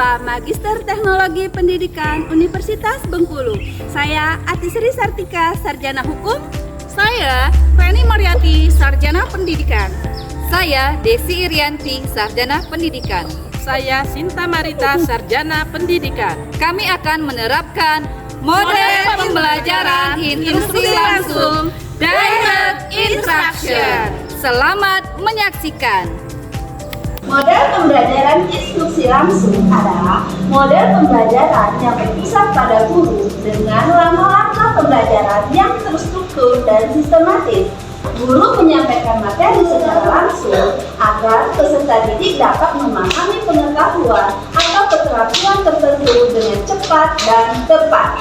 mahasiswa Magister Teknologi Pendidikan Universitas Bengkulu. Saya Atisri Sartika, Sarjana Hukum. Saya Feni Mariati, Sarjana Pendidikan. Saya Desi Irianti, Sarjana Pendidikan. Saya Sinta Marita, Sarjana Pendidikan. Kami akan menerapkan model pembelajaran instruksi langsung direct instruction. Selamat menyaksikan. Model pembelajaran instruksi langsung adalah model pembelajaran yang berpusat pada guru dengan langkah-langkah pembelajaran yang terstruktur dan sistematis. Guru menyampaikan materi secara langsung agar peserta didik dapat memahami pengetahuan atau keterampilan tertentu dengan cepat dan tepat.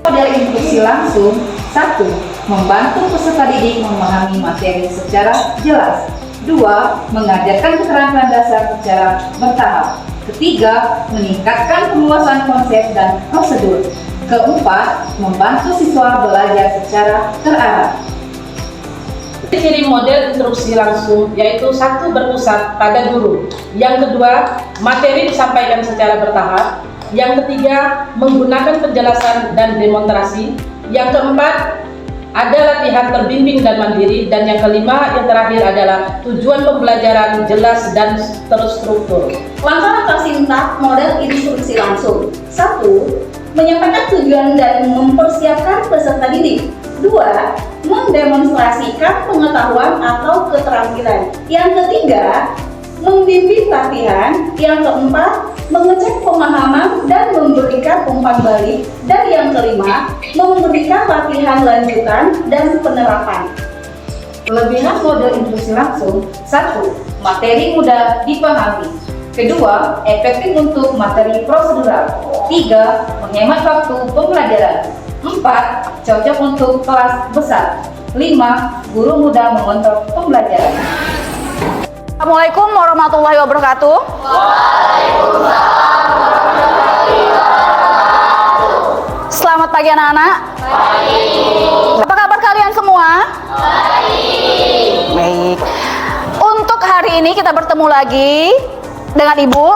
Model instruksi langsung 1. Membantu peserta didik memahami materi secara jelas. 2. Mengajarkan keterampilan dasar secara bertahap. 3. Meningkatkan penguasaan konsep dan prosedur. 4. Membantu siswa belajar secara terarah. Ciri model instruksi langsung yaitu 1. Berpusat pada guru. Yang kedua, materi disampaikan secara bertahap. Yang ketiga, menggunakan penjelasan dan demonstrasi. Yang keempat, ada latihan terbimbing dan mandiri. Dan yang kelima, yang terakhir adalah tujuan pembelajaran jelas dan terstruktur. Langkah-langkah sintak model instruksi langsung. 1. Menyampaikan tujuan dan mempersiapkan peserta didik. 2. Mendemonstrasikan pengetahuan atau keterampilan. Yang ketiga, membimbing latihan. Yang keempat, mengecek pemahaman dan memberikan umpan balik. Dan yang kelima, memberikan latihan lanjutan dan penerapan. Kelebihan model instruksi langsung 1. Materi mudah dipahami. 2. Efektif untuk materi prosedural. 3. Menghemat waktu pembelajaran. 4. Cocok untuk kelas besar. 5. Guru mudah mengontrol pembelajaran. Assalamualaikum warahmatullahi wabarakatuh. Waalaikumsalam warahmatullahi wabarakatuh. Selamat pagi anak-anak. Baik. Apa kabar kalian semua? Baik. Baik. Untuk hari ini kita bertemu lagi dengan Ibu.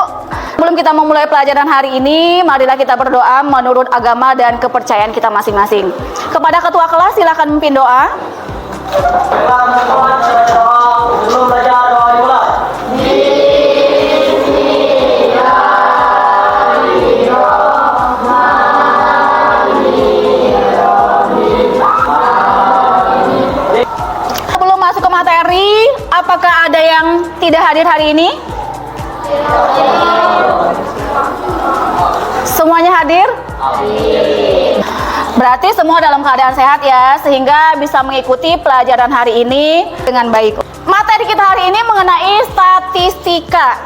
Sebelum kita memulai pelajaran hari ini, marilah kita berdoa menurut agama dan kepercayaan kita masing-masing. Kepada ketua kelas silakan memimpin doa. Sebelum belajar doa dimulai. Sebelum masuk ke materi, apakah ada yang tidak hadir hari ini? Semuanya hadir? Berarti semua dalam keadaan sehat ya, sehingga bisa mengikuti pelajaran hari ini dengan baik. Materi kita hari ini mengenai statistika.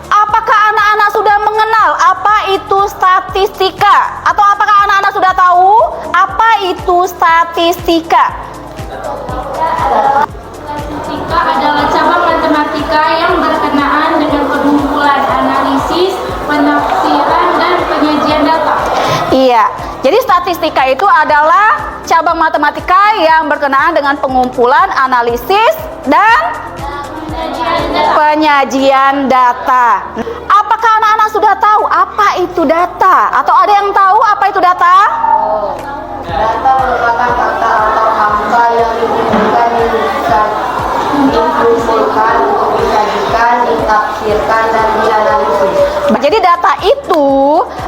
Apakah anak-anak sudah mengenal apa itu statistika? Atau apakah anak-anak sudah tahu apa itu statistika? Statistika adalah cabang matematika yang berkenaan dengan pengumpulan, analisis, penafsiran, dan penyajian data. Iya, jadi statistika itu adalah cabang matematika yang berkenaan dengan pengumpulan, analisis, dan penyajian data. Apakah anak-anak sudah tahu apa itu data? Atau ada yang tahu apa itu data? Data merupakan kata atau angka yang dikumpulkan, dikumpulkan, disajikan, ditafsirkan, dan dianalisis. Jadi data itu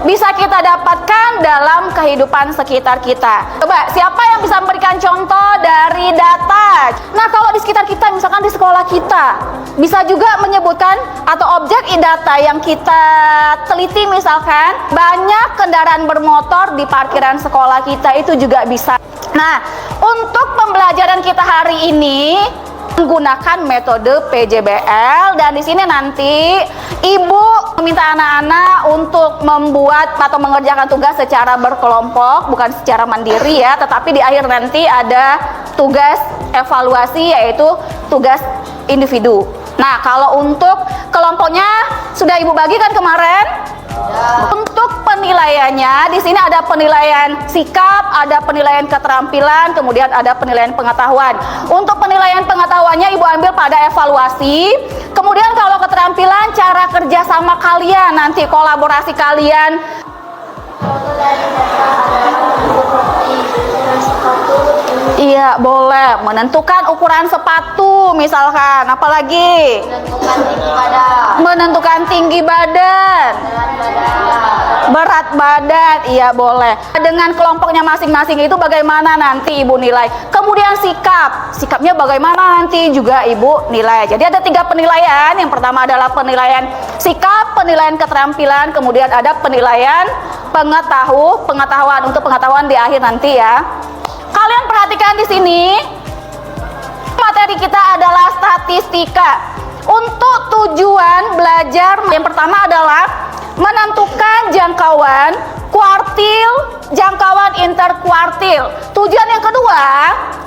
bisa kita dapatkan dalam kehidupan sekitar kita. Coba, siapa yang bisa memberikan contoh dari data? Nah, kalau di sekitar kita, misalkan di sekolah kita, bisa juga menyebutkan atau objek data yang kita teliti, misalkan banyak kendaraan bermotor di parkiran sekolah kita, itu juga bisa. Nah, untuk pembelajaran kita hari ini menggunakan metode PJBL, dan di sini nanti Ibu meminta anak-anak untuk membuat atau mengerjakan tugas secara berkelompok, bukan secara mandiri ya, tetapi di akhir nanti ada tugas evaluasi, yaitu tugas individu. Nah, kalau untuk kelompoknya sudah Ibu bagikan kemarin. Untuk penilaiannya, di sini ada penilaian sikap, ada penilaian keterampilan, kemudian ada penilaian pengetahuan. Untuk penilaian pengetahuannya Ibu ambil pada evaluasi. Kemudian kalau keterampilan, cara kerja sama kalian, nanti kolaborasi kalian. Iya, boleh. Menentukan ukuran sepatu misalkan. Apalagi? Menentukan tinggi badan. Berat badan. Iya, boleh. Dengan kelompoknya masing-masing itu bagaimana nanti Ibu nilai. Kemudian sikap. Sikapnya bagaimana nanti juga Ibu nilai. Jadi ada 3 penilaian. Yang pertama adalah penilaian sikap, penilaian keterampilan, kemudian ada penilaian pengetahuan untuk pengetahuan di akhir nanti ya. Kalian perhatikan di sini, materi kita adalah statistika. Untuk tujuan belajar yang pertama adalah menentukan jangkauan kuartil, jangkauan interkuartil. Tujuan yang kedua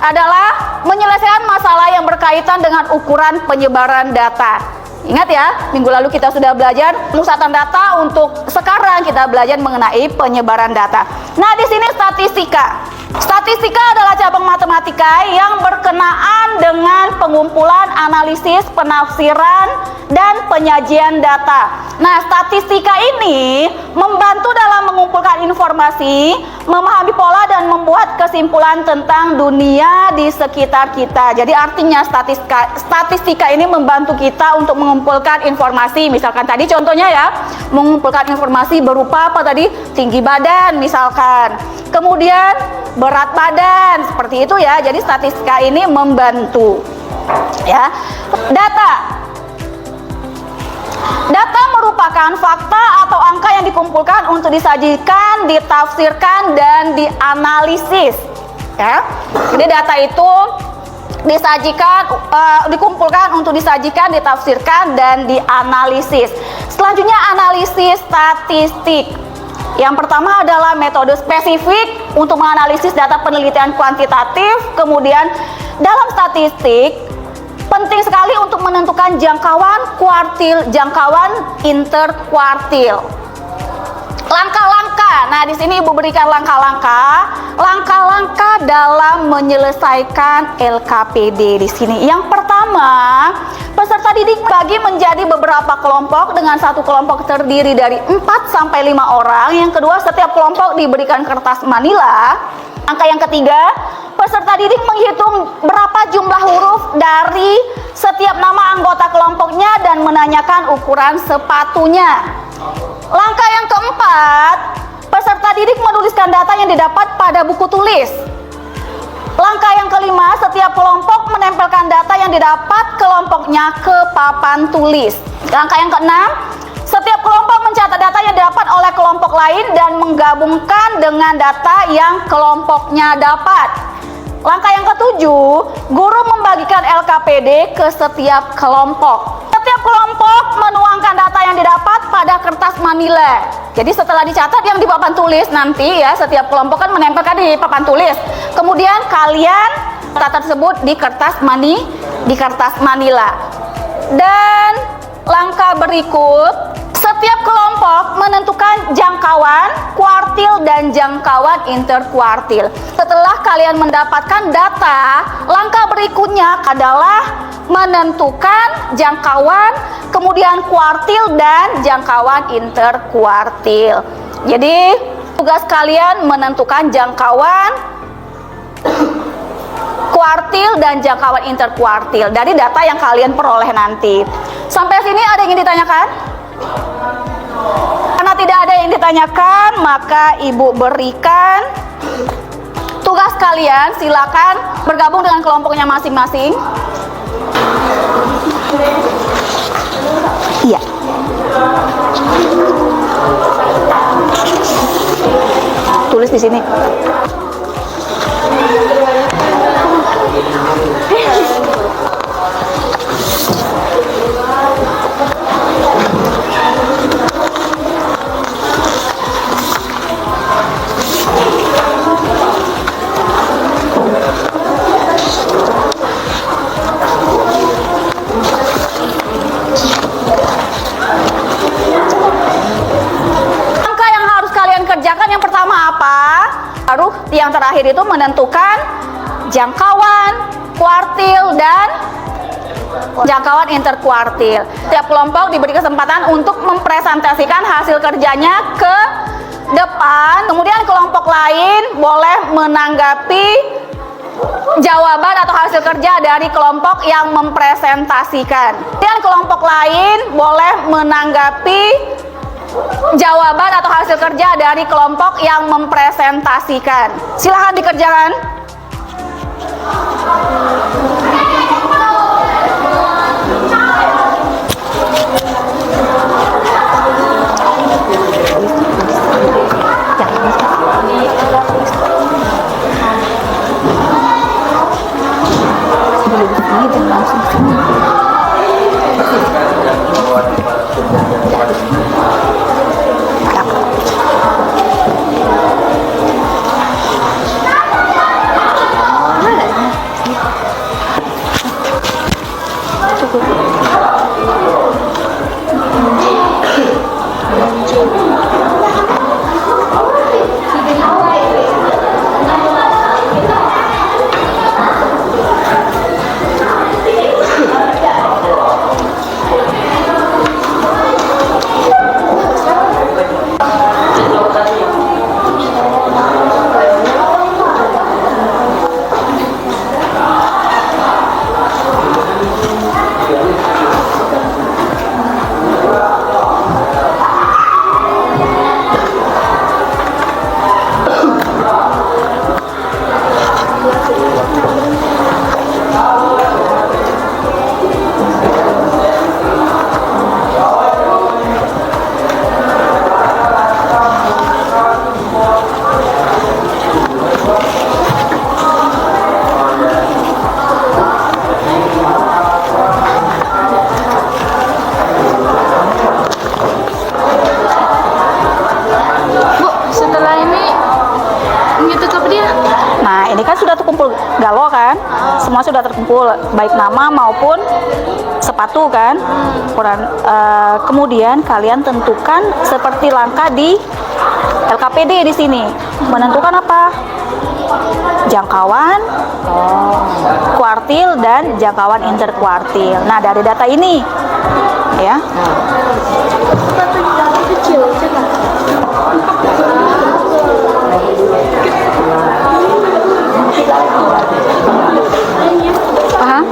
adalah menyelesaikan masalah yang berkaitan dengan ukuran penyebaran data. Ingat ya, minggu lalu kita sudah belajar pemusatan data, untuk sekarang kita belajar mengenai penyebaran data. Nah, di sini statistika. Statistika adalah cabang matematika yang berkenaan dengan pengumpulan, analisis, penafsiran, dan penyajian data. Nah, statistika ini membantu dalam mengumpulkan informasi, memahami pola, dan membuat kesimpulan tentang dunia di sekitar kita. Jadi artinya statistika ini membantu kita untuk mengumpulkan informasi. Misalkan tadi contohnya ya, mengumpulkan informasi berupa apa tadi? Tinggi badan misalkan. Kemudian berat badan, seperti itu ya. Jadi statistika ini membantu. Ya. Data merupakan fakta atau angka yang dikumpulkan untuk disajikan, ditafsirkan, dan dianalisis. Ya. Jadi data itu disajikan, dikumpulkan untuk disajikan, ditafsirkan, dan dianalisis. Selanjutnya analisis statistik. Yang pertama adalah metode spesifik untuk menganalisis data penelitian kuantitatif. Kemudian dalam statistik penting sekali untuk menentukan jangkauan kuartil, jangkauan interkuartil. Langkah-langkah. Nah, di sini Ibu berikan langkah-langkah dalam menyelesaikan LKPD di sini. Yang pertama, peserta didik bagi menjadi beberapa kelompok dengan satu kelompok terdiri dari 4 sampai 5 orang. Yang kedua, setiap kelompok diberikan kertas manila. Angka yang ketiga, peserta didik menghitung berapa jumlah huruf dari setiap nama anggota kelompoknya dan menanyakan ukuran sepatunya. Langkah yang keempat, peserta didik menuliskan data yang didapat pada buku tulis. Langkah yang kelima, setiap kelompok menempelkan data yang didapat kelompoknya ke papan tulis. Langkah yang keenam, setiap kelompok mencatat data yang didapat oleh kelompok lain dan menggabungkan dengan data yang kelompoknya dapat. Langkah yang ketujuh, guru membagikan LKPD ke setiap kelompok. Setiap kelompok menuangkan data yang didapat pada kertas manila. Jadi setelah dicatat yang di papan tulis nanti ya, setiap kelompok kan menempelkan di papan tulis. Kemudian kalian data tersebut di kertas manila. Dan langkah berikut, setiap kelompok menentukan jangkauan kuartil dan jangkauan interkuartil. Setelah kalian mendapatkan data, langkah berikutnya adalah menentukan jangkauan, kemudian kuartil dan jangkauan interkuartil. Jadi tugas kalian menentukan jangkauan, kuartil, dan jangkauan interkuartil dari data yang kalian peroleh nanti. Sampai sini ada yang ingin ditanyakan? Karena tidak ada yang ditanyakan, maka Ibu berikan tugas kalian. Silakan bergabung dengan kelompoknya masing-masing. Iya. Tulis di sini. Yang pertama apa? Baru yang terakhir itu menentukan jangkauan, kuartil, dan jangkauan interkuartil. Tiap kelompok diberi kesempatan untuk mempresentasikan hasil kerjanya ke depan. Kemudian kelompok lain boleh menanggapi jawaban atau hasil kerja dari kelompok yang mempresentasikan. Kemudian kelompok lain boleh menanggapi jawaban atau hasil kerja dari kelompok yang mempresentasikan. Silahkan dikerjakan. Galo kan, semua sudah terkumpul, baik nama maupun sepatu kan. Kemudian kalian tentukan seperti langkah di LKPD di sini. Menentukan apa? Jangkauan, kuartil dan jangkauan interkuartil. Nah, dari data ini ya. Paham?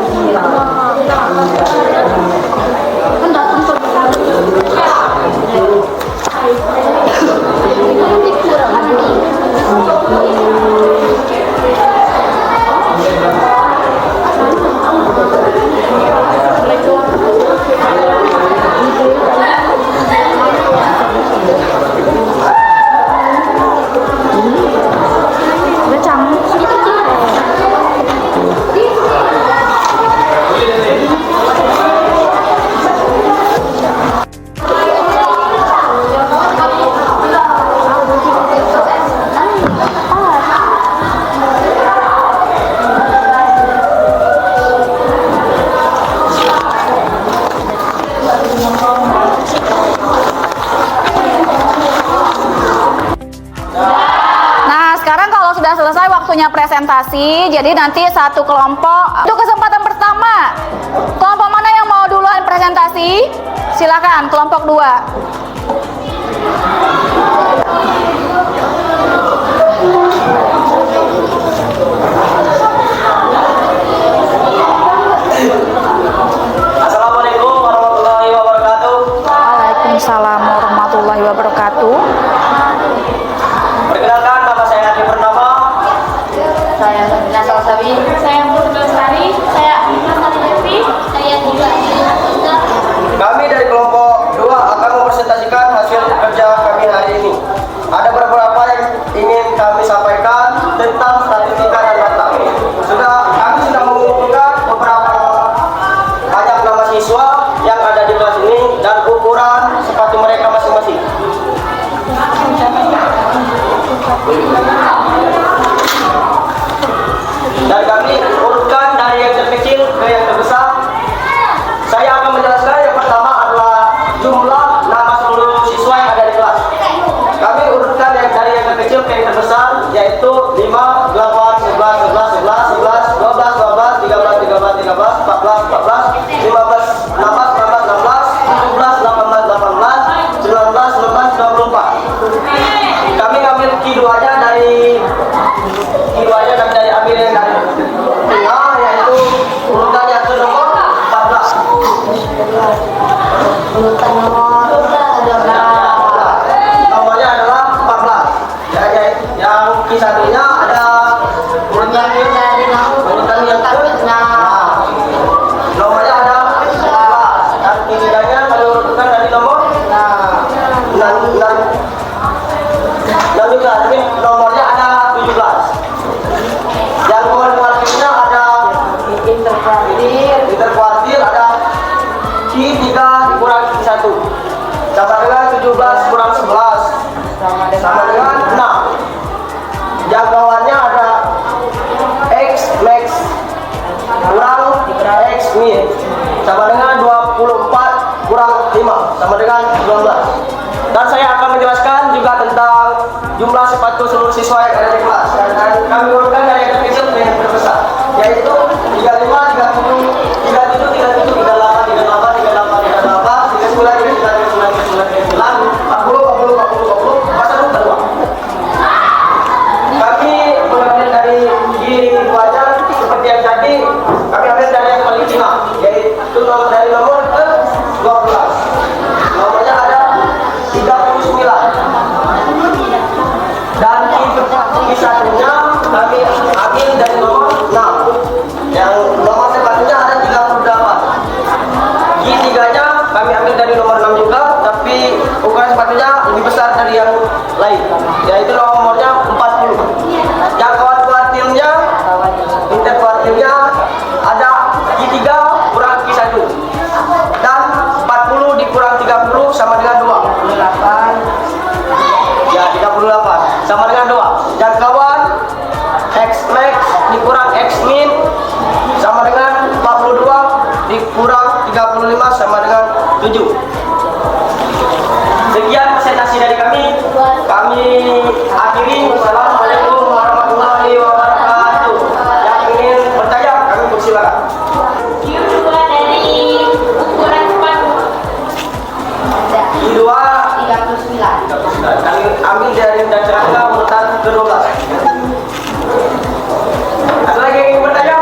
Selesai waktunya presentasi, jadi nanti satu kelompok untuk kesempatan pertama. Kelompok mana yang mau duluan presentasi? Silakan, kelompok 2. Assalamualaikum warahmatullahi wabarakatuh. Waalaikumsalam warahmatullahi wabarakatuh. Perkenalkan, nama saya Adi Purnama. Saya Nasal Sabi. Saya Purnasari. Saya Nasal Devi. Saya juga. Kami dari kelompok 2 akan mempresentasikan hasil kerja kami hari ini. Ada beberapa yang ingin kami sampaikan tentang statistika dan data. Kami sudah mengumpulkan beberapa banyak nama siswa yang ada di kelas ini dan ukuran sepatu mereka masing-masing. Dan kami urutkan dari yang terkecil ke yang terbesar. Saya akan menjelaskan yang pertama adalah jumlah nama seluruh siswa yang ada di kelas. Kami urutkan yang dari yang terkecil ke yang terbesar, yaitu 5, 8, 11, 11, 11, 11, 12, 12, 13, 13, 13, 14, 14, 15, 17 kurang 11 sama dengan 6. Jangkauannya ada X max kurang X min sama dengan 24 kurang 5 sama dengan 12. Dan saya akan menjelaskan juga tentang jumlah sepatu seluruh siswa yang ada di kelas. Dan kami urutkan dari yang terkecil ke yang terbesar, yaitu 35, 37, 37, 37, 38, 38, 38, 38, 39, 39, 40, 40, 40, 40, pasal 2. Kami mengambil dari di wajah seperti yang tadi, kami ambil dari yang paling tinggi, yaitu dari nomor ke 12. Nomornya ada 39. Dan di satunya kami ambil dari nomor 6. Yang nomor sepatunya ada 38. Di tiganya kami ambil dari nomor 6 juga, tapi ukuran sepatunya lebih besar dari yang lain, yaitu nomornya 40. Jangkauan kuartilnya, interkuartilnya ada Q3 kurang Q1, dan 40 dikurang 30 sama dengan 2. 38. Ya, 38 sama dengan 2. Jangkauan X max dikurang X min sama dengan 42 dikurang 35 sama dengan 7. Sekian presentasi dari kami. Kami akhiri. Wassalamualaikum warahmatullahi wabarakatuh. Yang ingin bertanya, kami persilakan. Q2 dari ukuran sepatu. Q2 39. Kami ambil dari data urutan ke-12. Ada lagi yang ingin bertanya?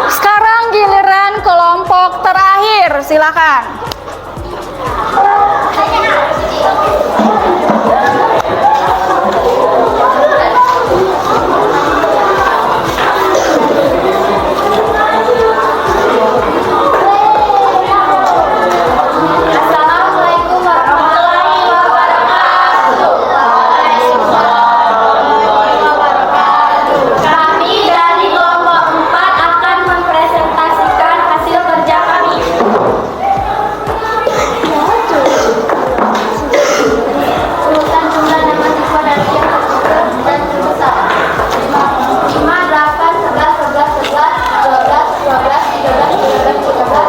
Sekarang giliran kelompok terakhir, silakan. Assalamualaikum warahmatullahi wabarakatuh. Kami dari kelompok 4 akan mempresentasikan hasil kerja kami. Urutan jumlah nama siswa dari yang terkecil dan terbesar. 5, 8, 11, 11, 11, 12, 12, 13, 13,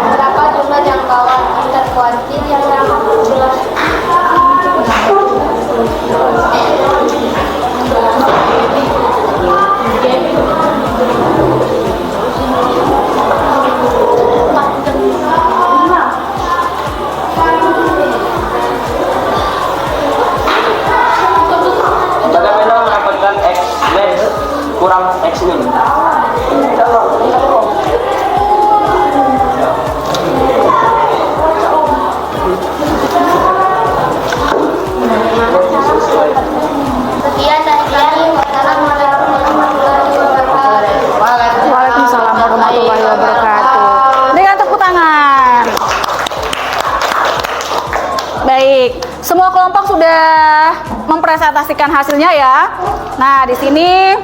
berapa mempresentasikan hasilnya ya. Nah, di sini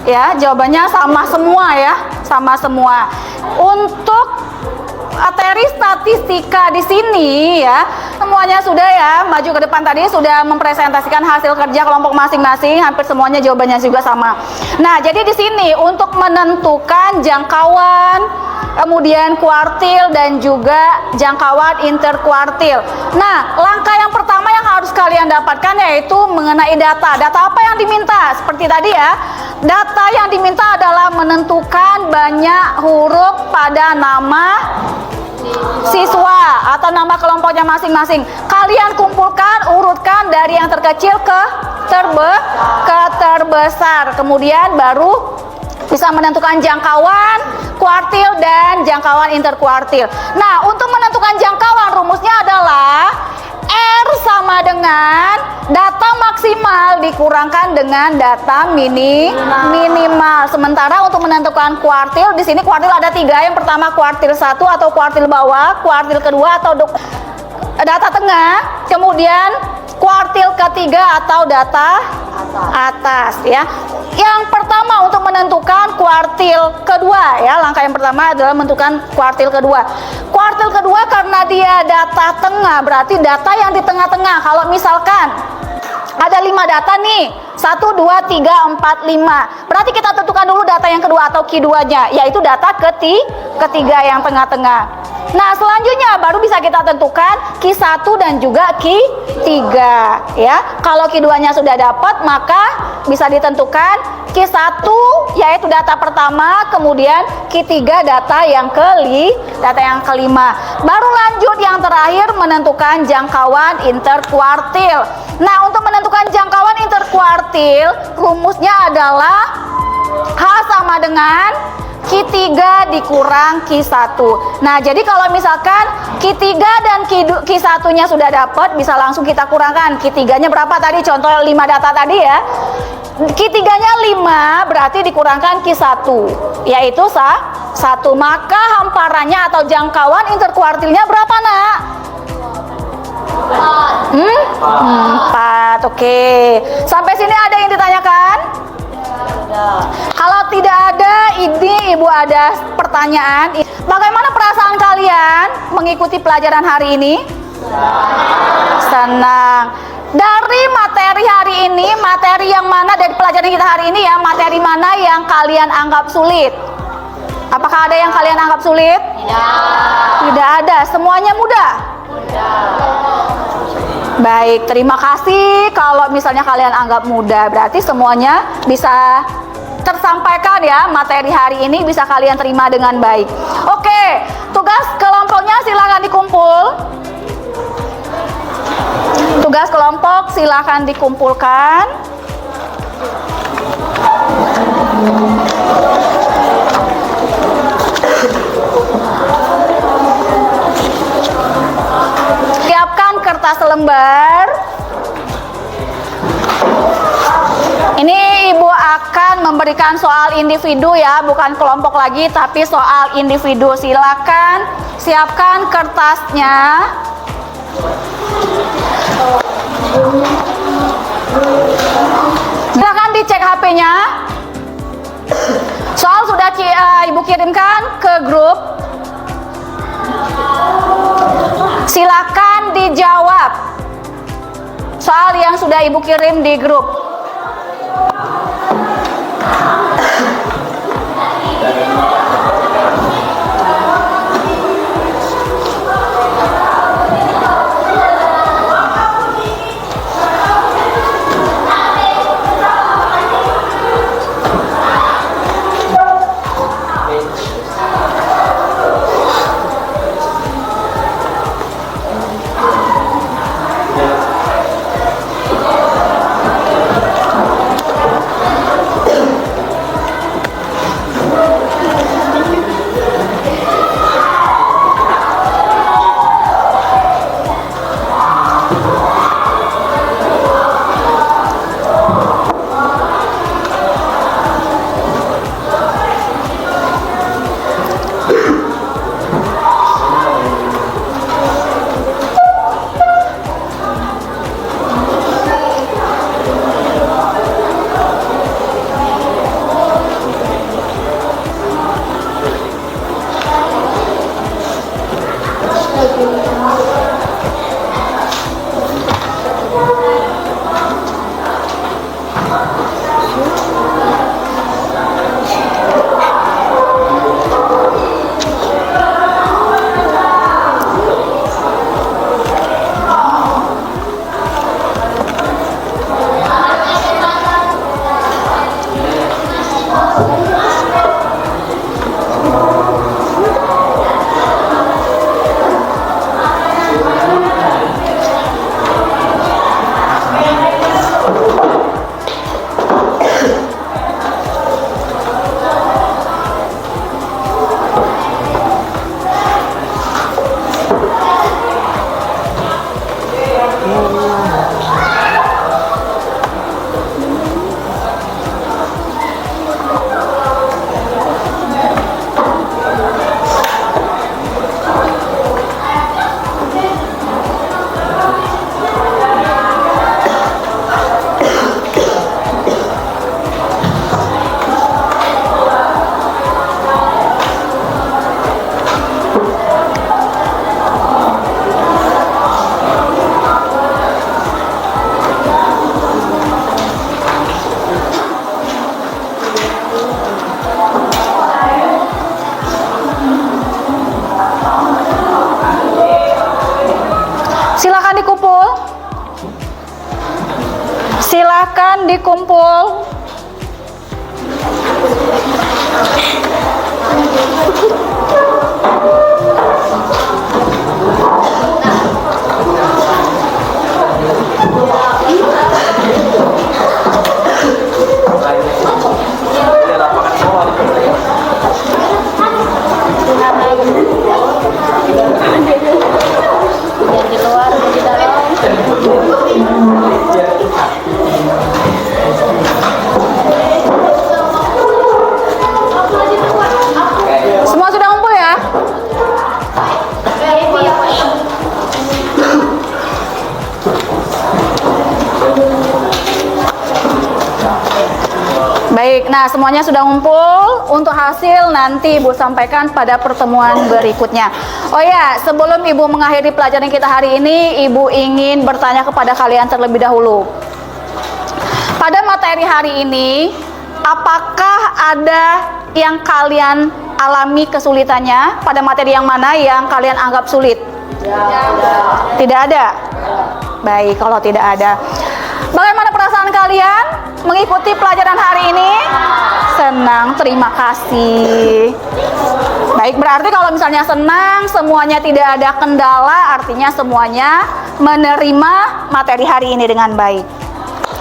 ya jawabannya sama semua ya, sama semua. Untuk materi statistika di sini ya, semuanya sudah ya, maju ke depan tadi sudah mempresentasikan hasil kerja kelompok masing-masing, hampir semuanya jawabannya juga sama. Nah, jadi di sini untuk menentukan jangkauan, kemudian kuartil dan juga jangkauan interkuartil. Nah, langkah yang pertama yang harus kalian dapatkan yaitu mengenai data. Data apa yang diminta? Seperti tadi ya, data yang diminta adalah menentukan banyak huruf pada nama siswa atau nama kelompoknya masing-masing. Kalian kumpulkan, urutkan dari yang terkecil ke terbesar. Kemudian baru bisa menentukan jangkauan kuartil dan jangkauan interkuartil. Nah, untuk menentukan jangkauan rumusnya adalah R sama dengan data maksimal dikurangkan dengan data minimal. Sementara untuk menentukan kuartil, di sini kuartil ada 3. Yang pertama kuartil 1 atau kuartil bawah, kuartil kedua atau data tengah, kemudian kuartil ketiga atau data atas ya. Yang pertama untuk menentukan kuartil kedua ya, langkah yang pertama adalah menentukan kuartil kedua. Kuartil kedua karena dia data tengah, berarti data yang di tengah-tengah. Kalau misalkan ada 5 data nih, 1, 2, 3, 4, 5. Berarti kita tentukan dulu data yang kedua atau Q2-nya, yaitu data ketiga yang tengah-tengah. Nah, selanjutnya baru bisa kita tentukan Q1 dan juga Q3 ya. Kalau Q2-nya sudah dapat, maka bisa ditentukan Q1 yaitu data pertama, kemudian Q3 data yang kelima. Baru lanjut yang terakhir menentukan jangkauan interkuartil. Nah, untuk menentukan jangkauan interkuartil, rumusnya adalah H sama dengan Q3 dikurang Q1. Nah, jadi kalau misalkan Q3 dan Q1-nya sudah dapat, bisa langsung kita kurangkan. Q3-nya berapa tadi? Contoh 5 data tadi ya. Q3-nya 5, berarti dikurangkan Q1, yaitu 1. Maka hamparannya atau jangkauan interkuartilnya berapa, Nak? 4. Oke. Sampai sini ada yang ditanyakan? Kalau tidak ada, ini Ibu ada pertanyaan. Bagaimana perasaan kalian mengikuti pelajaran hari ini? Senang. Dari materi hari ini, materi yang mana dari pelajaran kita hari ini ya, materi mana yang kalian anggap sulit? Apakah ada yang kalian anggap sulit? Tidak ada, semuanya mudah? Baik, terima kasih. Kalau misalnya kalian anggap mudah, berarti semuanya bisa tersampaikan ya, materi hari ini bisa kalian terima dengan baik. Oke, tugas kelompoknya silakan dikumpul. Tugas kelompok silakan dikumpulkan. Siapkan kertas lembar. Ini Ibu akan memberikan soal individu ya, bukan kelompok lagi, tapi soal individu. Silakan siapkan kertasnya. Silakan dicek HP-nya. Soal sudah Ibu kirimkan ke grup. Silakan dijawab soal yang sudah Ibu kirim di grup. Silahkan dikumpul. Di luar, di dalam. Semua sudah ngumpul ya? Baik, nah semuanya sudah ngumpul. Untuk hasil nanti Ibu sampaikan pada pertemuan berikutnya. Oh ya, sebelum Ibu mengakhiri pelajaran kita hari ini, Ibu ingin bertanya kepada kalian terlebih dahulu. Pada materi hari ini, apakah ada yang kalian alami kesulitannya? Pada materi yang mana yang kalian anggap sulit? Tidak ada? Baik, kalau tidak ada. Bagaimana perasaan kalian mengikuti pelajaran hari ini? Senang, terima kasih. Baik, berarti kalau misalnya senang, semuanya tidak ada kendala, artinya semuanya menerima materi hari ini dengan baik.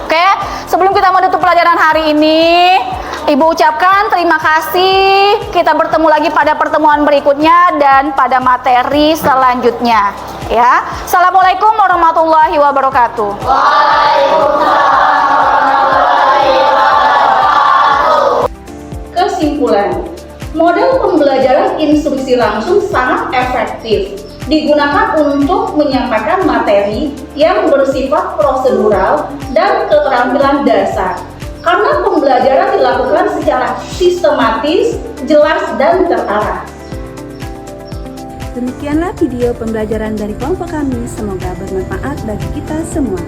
Oke, sebelum kita menutup pelajaran hari ini, Ibu ucapkan terima kasih. Kita bertemu lagi pada pertemuan berikutnya dan pada materi selanjutnya. Ya, Assalamualaikum warahmatullahi wabarakatuh. Kesimpulan, model pembelajaran instruksi langsung sangat efektif digunakan untuk menyampaikan materi yang bersifat prosedural dan keterampilan dasar. Karena pembelajaran dilakukan secara sistematis, jelas, dan terarah. Demikianlah video pembelajaran dari kelompok kami. Semoga bermanfaat bagi kita semua.